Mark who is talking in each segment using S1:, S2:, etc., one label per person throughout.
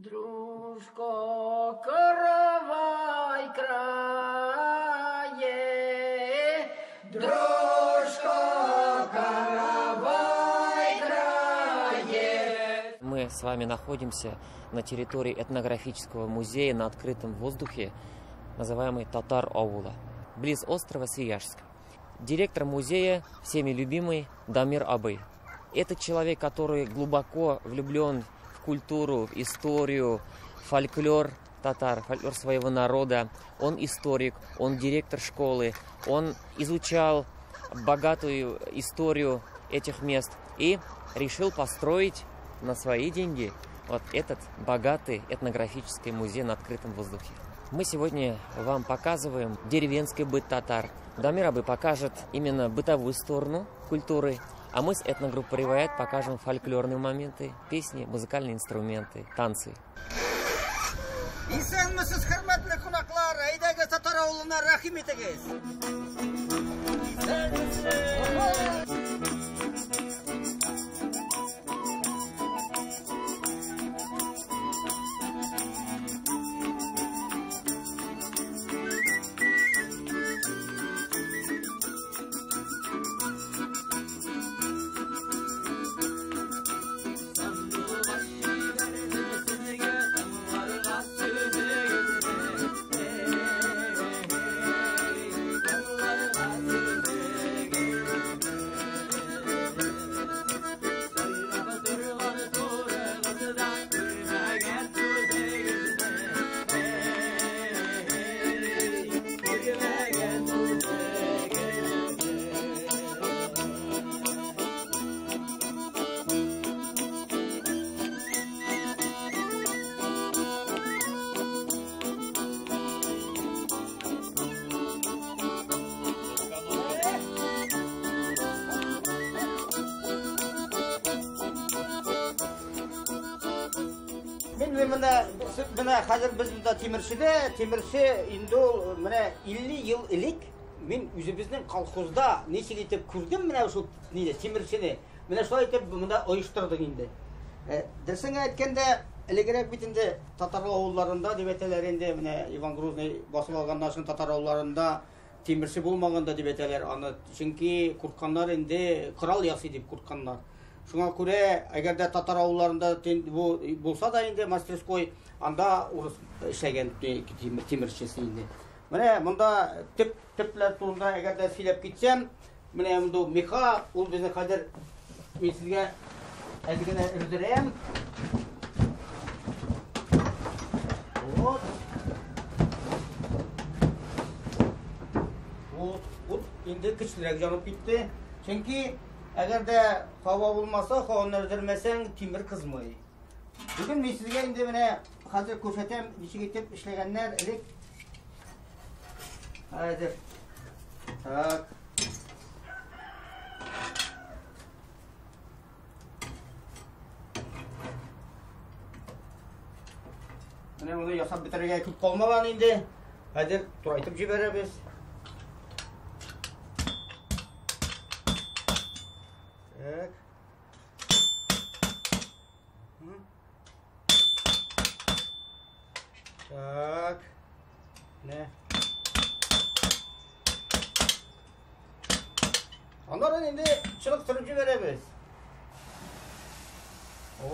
S1: Дружко, коровай крае, дружко, коровай крае.
S2: Мы с вами находимся на территории этнографического музея на открытом воздухе, называемый Татар-аула, близ острова Свияжск. Директор музея, всеми любимый Дамир Абый. Это человек, который глубоко влюблен в культуру, в историю, фольклор татар, фольклор своего народа. Он историк, он директор школы, он изучал богатую историю этих мест и решил построить на свои деньги вот этот богатый этнографический музей на открытом воздухе. Мы сегодня вам показываем деревенский быт татар. Дамир Абый покажет именно бытовую сторону культуры, а мы с этногруппой Риваят покажем фольклорные моменты, песни, музыкальные инструменты, танцы.
S3: İnsanmısınız hürmetli konaklar, Aydagi Tatar Ağulu'na rahim etiniz. Мына қазір біз мұнда темірші енді ол мына 50 ел ілік мен өзіміздің колхозда несел етіп көрдім мына осы теміршіні мына солай етіп мұнда ойыштырдық енді дұрысыңа айткенде ілігірек бітінде татар ауылдарында деп айталар енді мына Иван Грозный басып алғаннан соң татар ауылдарында темірші болмағанда деп айталар аны чөнки куртканнар енді крал ясый деп куртканнар. Шуңа күрә, әгәр дә татар авылларында булса да инде мастерской, анда урыс эшләгән тимерчесе инде. Менә монда төпләр турында әгәр дә сөйләп китсәм, менә монда меха, ул безне хәзер мин сезгә әзгенә өздерәм. Вот. Вот инде кечерәк җанып китте. Чөнки әгәр дә һава булмаса, һаваны өздермәсәң, тимер кызмый. Бүген мин сезгә инде менә хәзер күрсәтәм, ничек итеп эшләгәннәр элек. Хәзер. Так. Менә моны ясап бетерергә күп калмаган инде. Хәзер турайтып җибәрәбез. Так. Так. Ne? Onların indi çalıştırıp veremiz.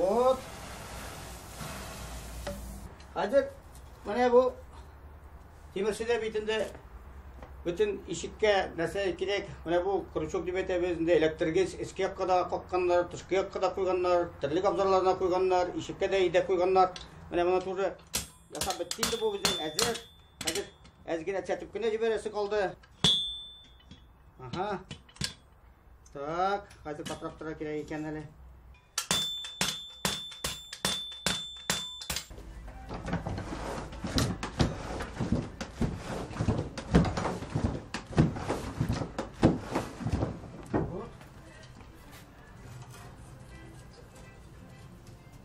S3: Ot. Hadi mana bu temirçide bitinde bütün işikке нәрсе керек. Менә бу крючок дип әйтәбез, инде электргеч эчке якка да какканнар, тышкы якка да куйганнар, төрле абзарларына куйганнар, ишеккә дә идә куйганнар. Менә моны туры ясап бетте инде бу безнең әзер. Хәзер әзгенә чәтеп кенә җибәрәсе калды. Ага. Так, хәзер катрап тора кирәк икән әле.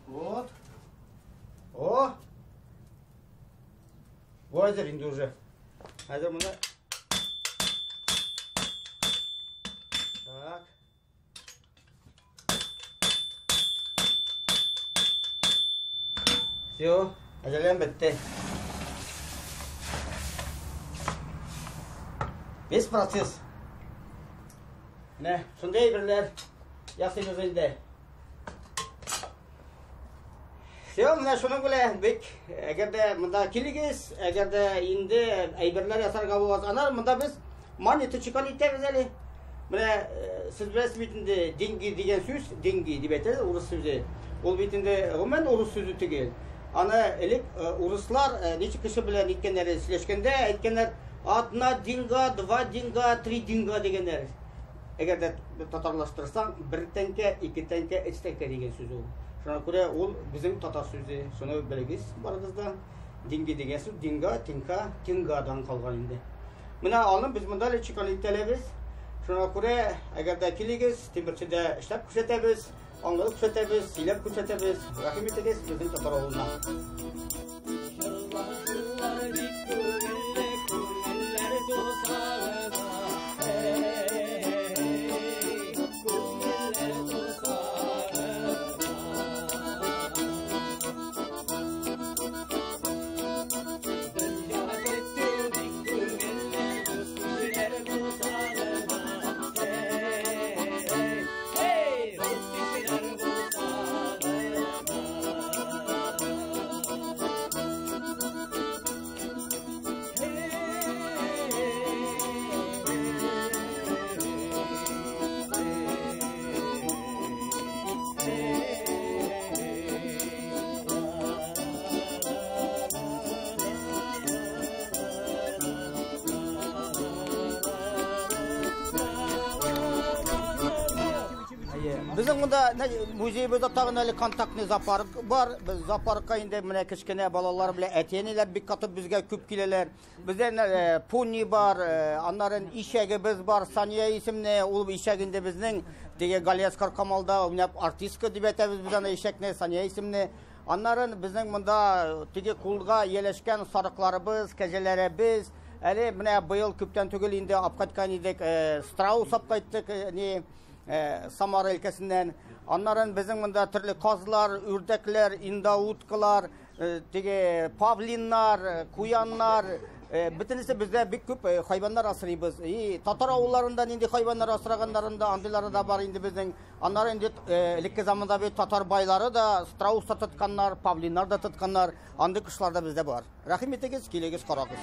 S3: Вот. О! Вот инде уже. Хәзер моны. Так. Все, әзерлен бітті. 5%. Міне, сондай бірлер. Яқсы өзінде. Все, міне шының біле, бек. Әгерде мұнда келігіз, әгерде енді әйбірлер ясарға болғаз. Анар, мұнда біз монеты чекан етеміз әлі. Міне, сіз білесіз бетінде деньги деген сөз, деньги деп айтады, орыс сөзі. Ол бетінде ғымен орыс сөзі түгел. Аны әлік орыслар неше кіші білен еткенлері сөйлешкенде, әйткенлер одна деньга, два деньга, три деньга дегенлер. Егерде татарластырсаң, бір тәнке, екі тәнке, үш тәнке деген сөз ол. Шына көре ол біздің татар сөзі. Соны білегіз барыңызда. Деньги деген сөз, деньга, тенка, тенгадан қалған енді. Мына алын біз мұнда чекан еттелебіз. Шына көре, әгерде келегіз, теміршіде іштеп күшетебіз, аңғылып күшетебіз, силеп күшетебіз. Рахмет етегіз біздің татар ауылына. Біздің мұнда музейімізде тағын әлі контактный зоопарк бар. Біз зоопаркқа енді міне кішкене балалар біле әтенелер бек қатып бізге көп келелер. Бізден пони бар, аннарын ишәгі біз бар, Сания есімне, ол ишәгінде біздің деге Галияскар Камалда артистка деп әтәбіз бізден ишәкне, Сания есімне. Аннарын біздің мұнда теге құлға елешкен сарықларыбыз, кәжелері біз. Әлі міне бұйыл көптен түгел енді апқатқан едік, страус апқайттық, Самара өлкәсінен. Аннарын біздің мұнда түрлі қазылар, үрдәклер, индауткалар, павлиннар, куяннар, бітінісі бізде бек көп хайвандар асырайбыз. Татар ауылларында енді хайвандар асырағандарында андылары да бар енді біздің. Аннар енді лекке заманда татар байлары да страус да тұтқандар, павлинар да тұтқандар, анды күшлар да бізде бар. Рахим етегіз, келегіз, қарағыз.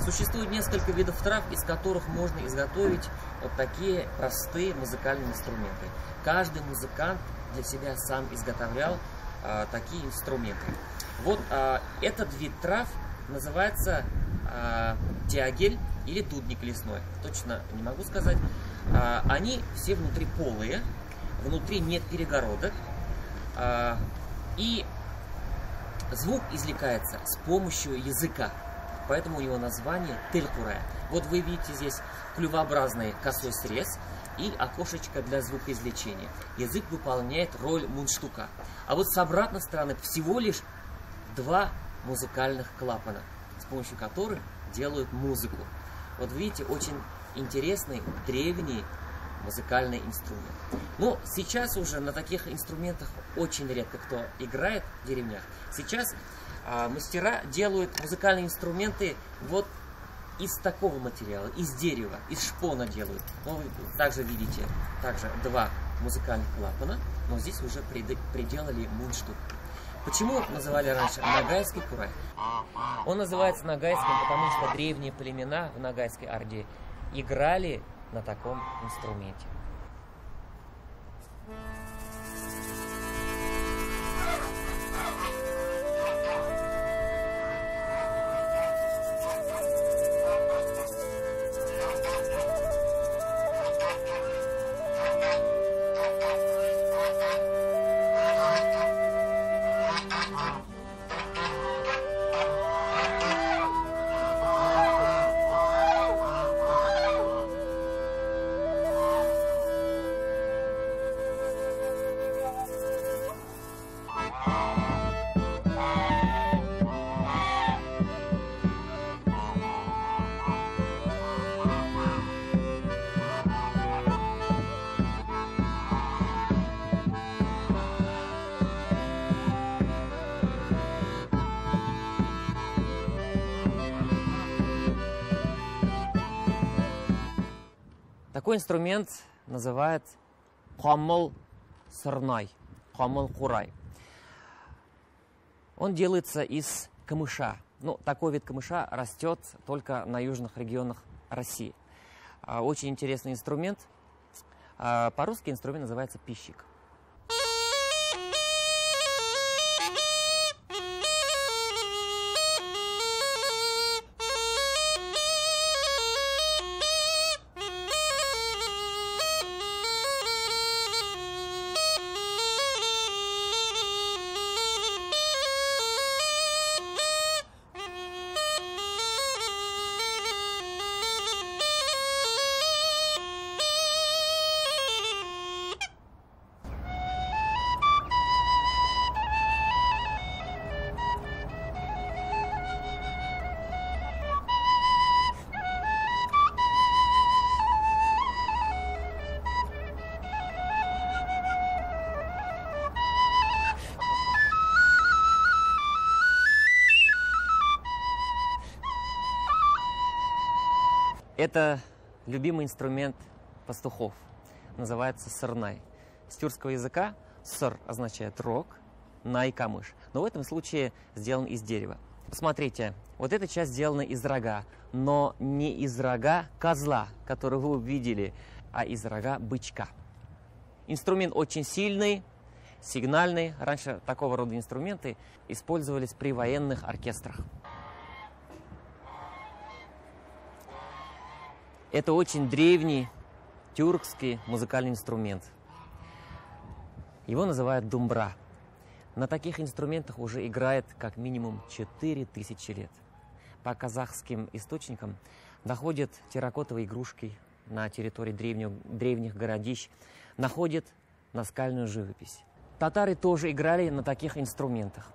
S2: Существует несколько видов трав, из которых можно изготовить вот такие простые музыкальные инструменты. Каждый музыкант для себя сам изготовлял такие инструменты. Вот этот вид трав называется тягель или дудник лесной. Точно не могу сказать. Они все внутриполые, внутри нет перегородок. И звук извлекается с помощью языка. Поэтому у него название тель-курая. Вот вы видите здесь клювообразный косой срез и окошечко для звукоизвлечения. Язык выполняет роль мундштука. А вот с обратной стороны всего лишь два музыкальных клапана, с помощью которых делают музыку. Вот видите, очень интересный, древний музыкальный инструмент. Но сейчас уже на таких инструментах очень редко кто играет в деревнях. Сейчас мастера делают музыкальные инструменты вот из такого материала, из дерева, из шпона делают. Но вы также видите, два музыкальных клапана, но здесь уже приделали мундштук. Почему называли раньше нагайский курай? Он называется нагайским, потому что древние племена в Нагайской Орде играли на таком инструменте. Такой инструмент называют камыл сырнай, камыл курай. Он делается из камыша. Ну, такой вид камыша растет только на южных регионах России. Очень интересный инструмент. По-русски инструмент называется пищик. Это любимый инструмент пастухов. Называется сырнай. С тюркского языка сыр означает рог, най камыш. Но в этом случае сделан из дерева. Посмотрите, вот эта часть сделана из рога, но не из рога козла, который вы увидели, а из рога бычка. Инструмент очень сильный, сигнальный. Раньше такого рода инструменты использовались при военных оркестрах. Это очень древний тюркский музыкальный инструмент. Его называют думбра. На таких инструментах уже играет как минимум 4000 лет. По казахским источникам находят терракотовые игрушки на территории древних городищ, находят наскальную живопись. Татары тоже играли на таких инструментах.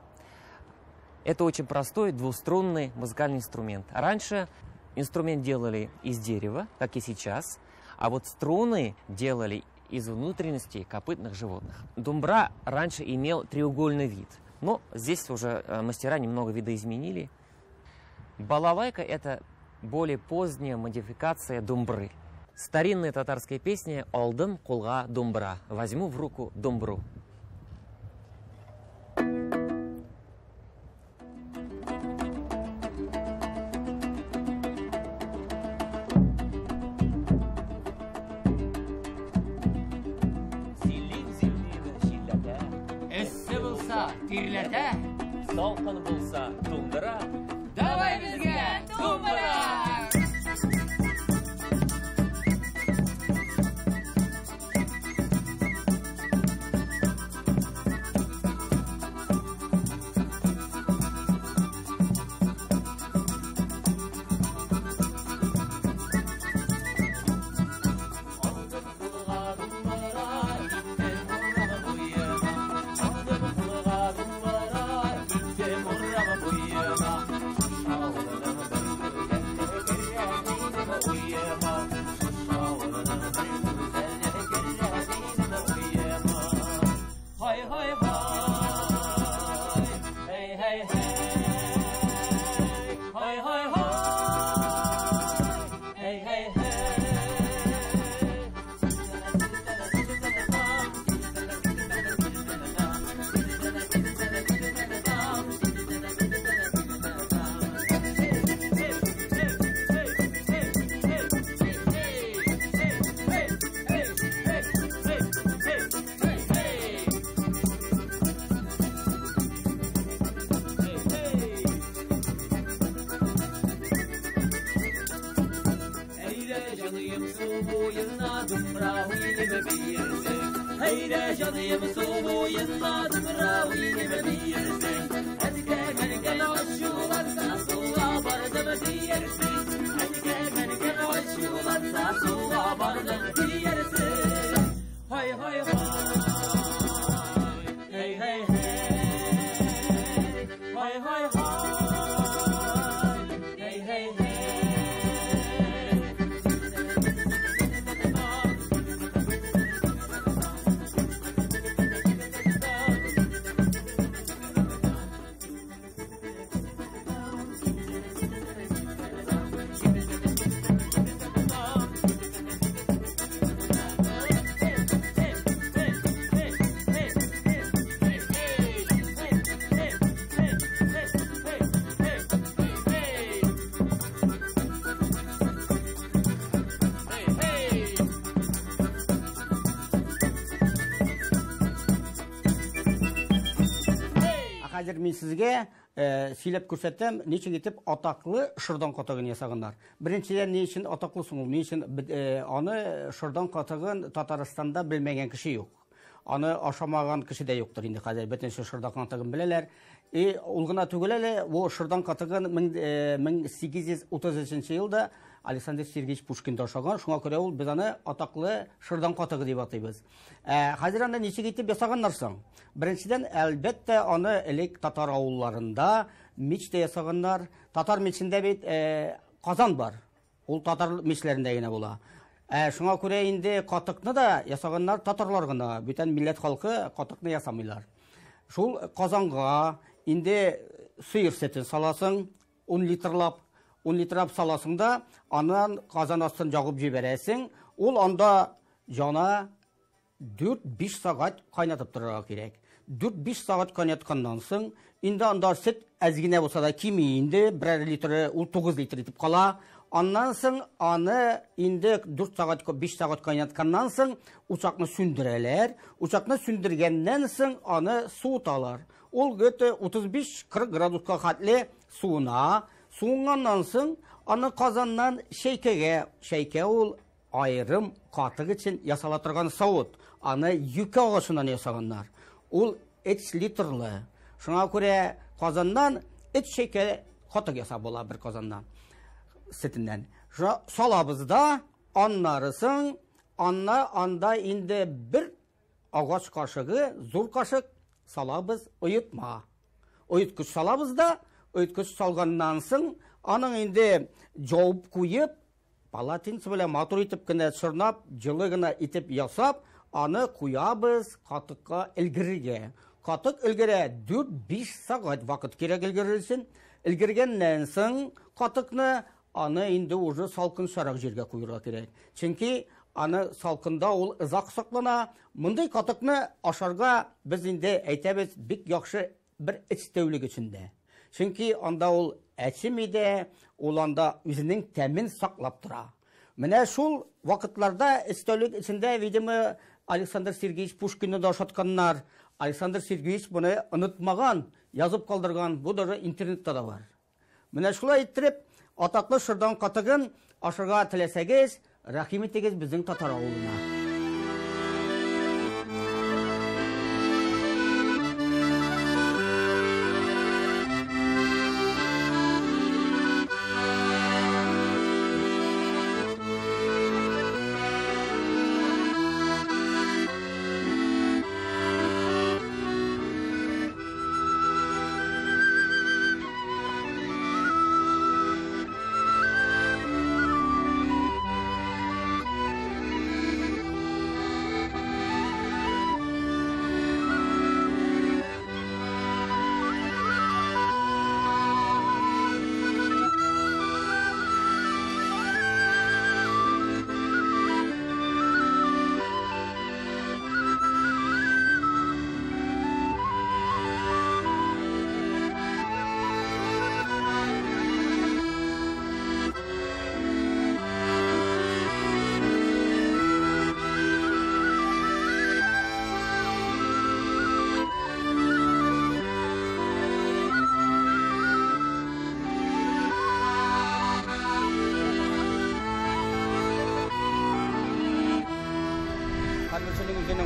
S2: Это очень простой двуструнный музыкальный инструмент. Раньше инструмент делали из дерева, как и сейчас, а вот струны делали из внутренностей копытных животных. Думбра раньше имел треугольный вид, но здесь уже мастера немного видоизменили. Балалайка – это более поздняя модификация думбры. Старинная татарская песня «Алдым кулга думбра» – «Возьму в руку думбру». Salqin bo'lsa dumdira,
S1: Давай bizga dumdira.
S4: Haydi canım su boyunda dumravi ne bilirsin. Hadi gel aşularsa suğa vardım diyersin. Hadi gel aşularsa suğa vardım diyersin. Hay hay hay. Hey hey hey. Hay hay hay. Hey hey hey.
S3: Хәзер мин сезгә сөйләп күрсәтәм, ничек итеп атаклы шырдан катыгын ясаганнар. Беренчедән, ни өчен атаклы соң ул? Ни өчен аны шырдан катыгын Татарстанда белмәгән кеше юк. Аны ашамаган кеше дә юктыр инде хәзер. Бөтен шырдан катыгын беләләр. Ул гына түгел әле, бу шырдан катыгын 1833 елда Александр Сергеевич Пушкин ашаган. Шуңа күрә ул без аны атаклы шырдан катыгы дип атыйбыз. Хәзер анда ничек итеп ясаганнар соң? Беренчедән, әлбәттә, аны элек татар авылларында мичтә ясаганнар. Татар мичендә бит казан бар. Ул татар мичләрендә генә була. Шуңа күрә инде катыкны да ясаганнар татарлар гына. Бүтән милләт халкы катыкны ясамыйлар. Шул казанга инде сыер сөтен саласың, 10 литрлап саласың да, аннан казан астын жагып җибәрәсең. Ул анда жана 4-5 сагать кайнатып торырга кирәк. 4-5 сагать кайнатканнан соң, инде анда сөт әзгенә булса да кими, инде 1 литры, ул 9 литр итеп кала. Аннан соң аны инде 4 сагать, 5 сагать кайнатканнан соң учакны сүндерәләр. Учакны сүндергәннән соң аны суыталар. Ул гыты 35-40 градуска хәтле суынганнан соң аны казаннан шәйкә ул айрым катык өчен ясала торган савыт. Аны юкә агачыннан ясаганнар. Ул 3 литрлы. Шуңа күрә казаннан 3 шәйкә катык ясап була бер казаннан. Сетиннән. Салабыз да, аннарысын, анда инде бер агач кашыгы, зур кашык салабыз, ойтма. Ойыткыч салабыз да, ойыткыч салганнан соң, аның инде жауып куеп, палатинцы белән матур итеп кенә чорнап, җылы гына итеп ясап, аны куябыз катыкка илгергә. Катык илгерә 4-5 сагать вакыт кирәк илгерелсен. Илгергәннән соң катыкны аны инде уже салкын шарак җиргә куярга кирәк. Чөнки аны салкында ул озак саклана. Мондай катыкны ашарга без инде әйтәбез бик яхшы бер эч тәүлек өчендә. Чөнки анда ул әчимиде, ул анда үзенең тәмен саклап тора. Менә шул вакытларда эч тәүлек өчендә, видимо, Александр Сергеевич Пушкинны да ашатканнар. Александр Сергеевич буны онытмаган, язып калдырган. Бу да интернетта да бар. Менә шулай итеп, атаклы шырдан катыгын ашарга теләсәгез, рәхим итегез безнең татар авылына.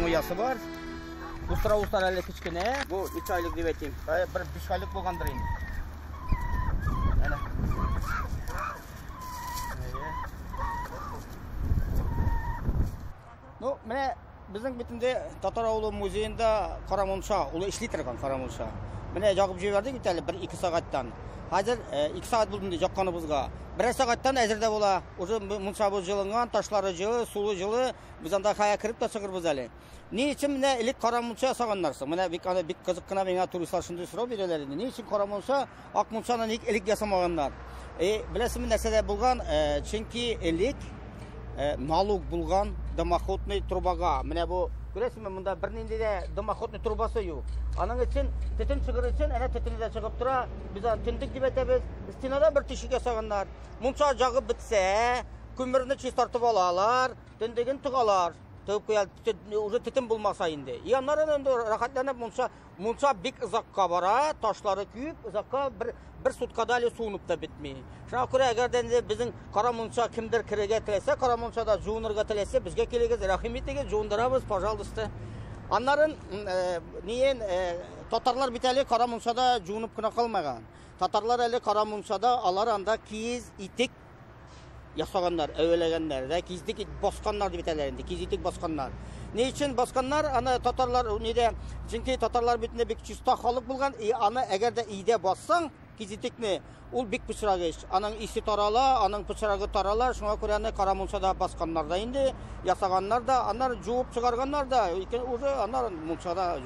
S3: Уясы бар. Устар әле кичкене. Бу 2 айлык дип әйтим. Бер 5 айлык булгандыр инде. Әнә. Ну, менә безнең битендә Татар авылы музеенда карамунча, ул эшли торган карамунча. Менә ягып җибәрдек бит әле 1-2 сәгатьтән. Хәзер 2 сәгать булды якканыбызга. 1 сәгатьтән әзердә була. Уже мунчабыз җылынган, ташлары җылы, сулы җылы. Без анда хая кирип та чыгырбыз әле. Ни өчен менә элек карамунча ясаганнарсы? Менә бик кызык кына миңа туристлар шундый сорау бирәләр инде. Ни өчен карамунча, ак мунчаны ник элек ясамаганнар? Беләсезме нәрсәдә булган? Чөнки элек налог булган дымоходный трубага. Менә бу күрәсезме, монда бернинди дә дымоходный трубасы юк. Аның өчен төтен чыгыр өчен әнә төтене дә чыгып тора. Без аны төндек дип әйтәбез. Стенада бер тишек ясаганнар. Мунча жагып бетсә, күмерне чистартып алалар, төндеген тыгалар. тыгып куя уже титим булмаса инде. И аннан инде рахатланып мунча бик ызакка бара, ташлары күйүп, ызакка bir sutkada ali suunуп да bitmey. Şuna göre eğer bizim Karamunça kimdir kirege tilese, Karamunça'da juunurga tilese bizge kelегез, rahmetege juundurabız, пожалуйста. Anların niyen Tatarlar biteli Karamunça'da juunup kına kalmagan. Tatarlar eli Karamunça'da alar anda kiyiz itik yasaganlar, övelegenler de kizdik boskanlar bitelerinde, kiyiz itik boskanlar. Ne için baskanlar? Ana Tatarlar nede? Çünkü Tatarlar bitinde bir çista halık bulgan. Ana eğer de iyide bassan kizitikni ul bik pıçırağı iş. Anın isi tarala, anın pıçırağı taralar. Şuna göre ana Karamunça'da baskanlar da indi. Yasaganlar da, anlar juup çıkarganlar da. Uzu anlar Munça'da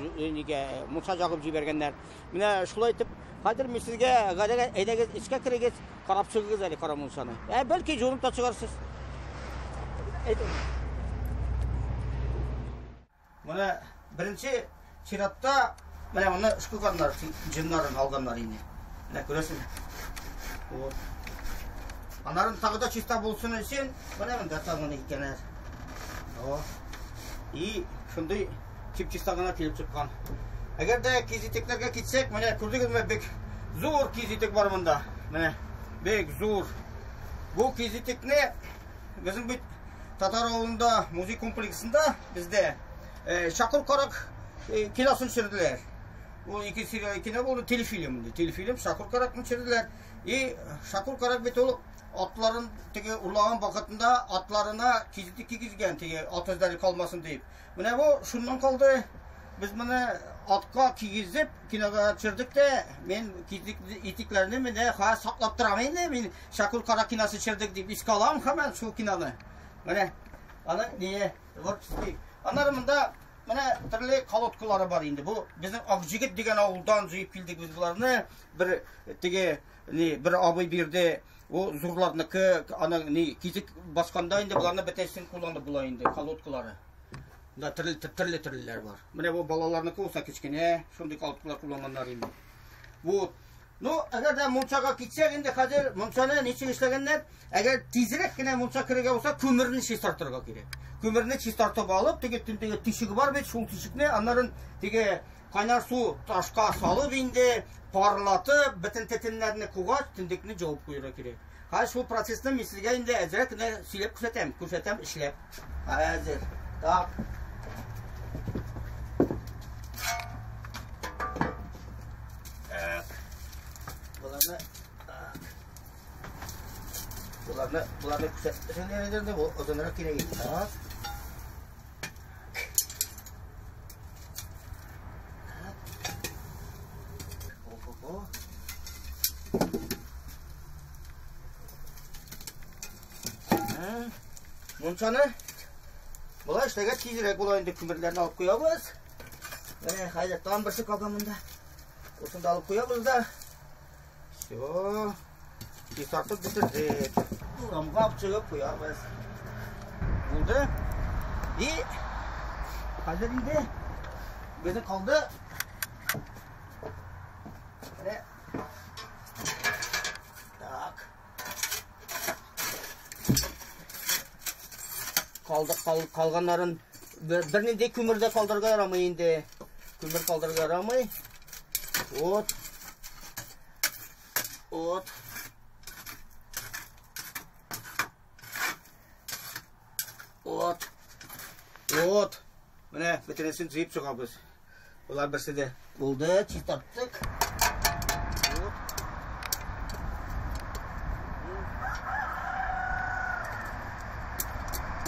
S3: Munça jagıp jibergenler. Mine şulay etip Hadir mi sizge gazete edegez içke kiregez karap çıkıgız ali Karamunça'nı. Belki juunup da çıkarsız. Mana birinci çiratta mana bunu ışkıganlar, cinlerin alganlar yine. Ne görüyorsun? O. Onların tağı da çista bulsun için mana ben datağını ikkener. O. İyi, şimdi çip çistagana kelip çıkkan. Eğer de kiziteklerge gitsek, mana gördünüz mü bek zor kizitek var bunda. Mana bek zor. Bu kizitek ne? Bizim bir Tatar Oğlu'nda müzik kompleksinde bizde Şakır Karak kinasını çirdiler. Bu iki ne oldu? Telefilm Şakır Karak mı çirdiler? Şakır Karak bit olup atların tege ulağın vakitinde atlarına kizitik kizgen tege at izleri kalmasın deyip. Bu ne bu? Şundan kaldı. Biz bunu atka kizip kinaga çirdik de men kizik itiklerini mi ne ha saklap duramayın ne men Şakır Karak kinası çirdik deyip iskalam hemen şu kinanı. Mana ana niye var ki? Anlarımda mana türlü kalotkuları var indi. Bu bizim Akjigit degen avuldan jıyıp keldik biz bularını bir tege ne bir abay birde o zurlarnıkı ana ne kizik baskanda indi bularını betesin kullandı bular indi kalotkuları. Da türlüler var. Mana bu balalarnıkı olsa kichkine şunday kalotkular kullananlar indi. Bu no, eğer de Munçaga gitsek indi hazır Munçanı niçin işlegenler? Eğer tezrekkine Munça kirege olsa kömürünü çistartırga gerek. Kömürünü çistartıp alıp tege tişigi var bet şul tişikne onların tege kaynar su taşka salıp indi parlatıp bütün tetinlerini kugaç tindikini jaup koyura gerek. Ha şu prosesni misliga indi ezrekine silep kusetem işlep. Hazır. Tak. Bularını küçültürlerdi bu odanlara kire gitti. Munçanı bular işte geç kizirek bulayında kümürlerini alıp koyabız. Hayır tam birisi kalgamında. Osunu da alıp koyabız da. Şu. Startıp bitirdik. Buramga çıkıp koyarız. Oldu. İyi. Hazır indi. Gözü kaldı. Böyle. Tak. Kalganların birini de kümürde kaldırga yaramay indi. Kümür kaldırga yaramay. Ot. Ot. Mana bitiresin jıyıp çıkabız. Ular birisi de oldu, çistarttık. Ot.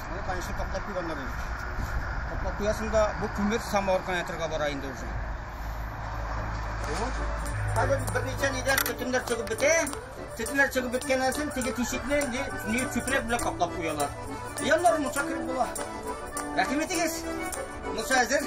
S3: Mana kayışı kaplap koyganlar. Kaplap koyasın da bu kümür samavur kanatırga barayında olsun. Ot. Hadi bir neçe neden tütünler çıkıp bite. Tütünler çıkıp bitken olsun, tege tişikle niye çüpre bile kaplap koyuyorlar. Yanlar Munça kirip bula. Rahmetiniz. Munça hazır.